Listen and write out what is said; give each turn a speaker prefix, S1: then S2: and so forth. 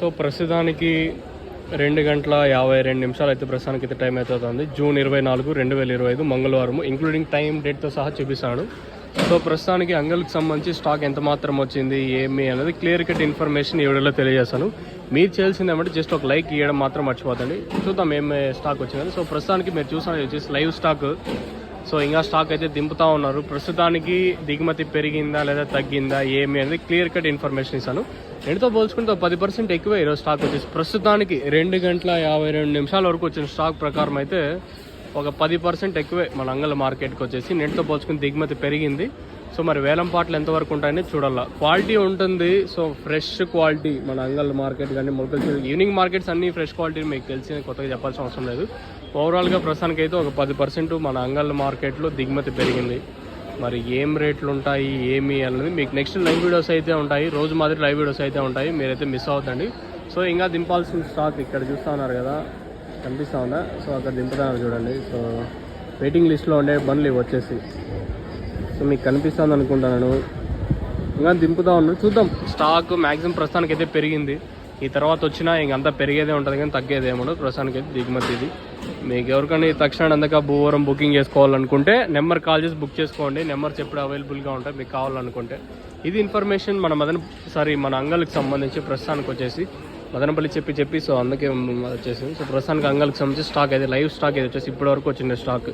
S1: So ప్రస్తుతానికి 2:52 అయితే ప్రస్తుతానికి అయితే టైం అవుతుంది. జూన్ 24, 2025 మంగళవారం, ఇంక్లూడింగ్ టైం డేట్తో సహా చూపిస్తాను. సో ప్రస్తుతానికి అంగల్కి సంబంధించి స్టాక్ ఎంత మాత్రం వచ్చింది ఏమి అనేది క్లియర్ కట్ ఇన్ఫర్మేషన్ ఈ వీడియోలో తెలియజేస్తాను. మీరు చేయాల్సింది ఏమంటే జస్ట్ ఒక లైక్ ఇవ్వడం మాత్రం మర్చిపోతండి. చూద్దాం ఏమి స్టాక్ వచ్చిందని. సో ప్రస్తుతానికి మీరు చూసాను వచ్చేసి లైవ్ స్టాక్. సో ఇంకా స్టాక్ అయితే దింపుతా ఉన్నారు. ప్రస్తుతానికి దిగుమతి పెరిగిందా లేదా తగ్గిందా ఏమి అనేది క్లియర్ కట్ ఇన్ఫర్మేషన్ ఇస్తాను. ఎంతో పోల్చుకుంటే 10% ఎక్కువే ఈరోజు స్టాక్ వచ్చేసి. ప్రస్తుతానికి 2:52 వరకు వచ్చిన స్టాక్ ప్రకారం అయితే ఒక 10% ఎక్కువే మన అంగళ మార్కెట్కి వచ్చేసి. నెట్తో పోల్చుకుని దిగుమతి పెరిగింది. సో మరి వేలం పాటలు ఎంతవరకు ఉంటాయని చూడాలా. క్వాలిటీ ఉంటుంది. సో ఫ్రెష్ క్వాలిటీ మన అంగళ మార్కెట్ కానీ మొలకలు ఈవినింగ్ మార్కెట్స్ అన్నీ ఫ్రెష్ క్వాలిటీ మీకు తెలిసి కొత్తగా చెప్పాల్సిన అవసరం లేదు. ఓవరాల్గా ప్రస్తుతానికి అయితే ఒక 10% మన అంగళ మార్కెట్లో దిగుమతి పెరిగింది. మరి ఏం రేట్లు ఉంటాయి ఏమి అనేది మీకు నెక్స్ట్ లైవ్ వీడియోస్ అయితే ఉంటాయి. రోజు మాదిరి లైవ్ వీడియోస్ అయితే ఉంటాయి, మీరైతే మిస్ అవుతండి. సో ఇంకా దింపాల్సిన స్టాక్ ఇక్కడ చూస్తూ ఉన్నారు కదా, కనిపిస్తూ ఉందా? సో అక్కడ దింపుతున్నారు చూడండి. సో వెయిటింగ్ లిస్ట్లో ఉండే బండ్లు ఇవి వచ్చేసి. సో మీకు కనిపిస్తుంది అనుకుంటున్నాను. ఇంకా దింపుతా ఉన్నారు, చూద్దాం. స్టాక్ మ్యాక్సిమం ప్రస్తుతానికి అయితే పెరిగింది. ఈ తర్వాత వచ్చినా ఇంకంతా పెరిగేదే ఉంటుంది కానీ తగ్గేదేమో. ప్రస్తుతానికి అయితే దిగుమతి ఇది. మీకు ఎవరికైనా తక్షణ అందక భూవరం బుకింగ్ చేసుకోవాలనుకుంటే నెంబర్ కాల్ చేసి బుక్ చేసుకోండి. నెంబర్స్ ఎప్పుడు అవైలబుల్గా ఉంటాయి మీకు కావాలనుకుంటే. ఇది ఇన్ఫర్మేషన్ మన అంగల్కి సంబంధించి ప్రస్తుతానికి వచ్చేసి మదనపల్లి చెప్పి సో అందుకే వచ్చేసి. సో ప్రస్తుతానికి అంగల్కి సంబంధించి స్టాక్ అయితే లైవ్ స్టాక్ అయితే వచ్చేసి ఇప్పటివరకు వచ్చిన స్టాక్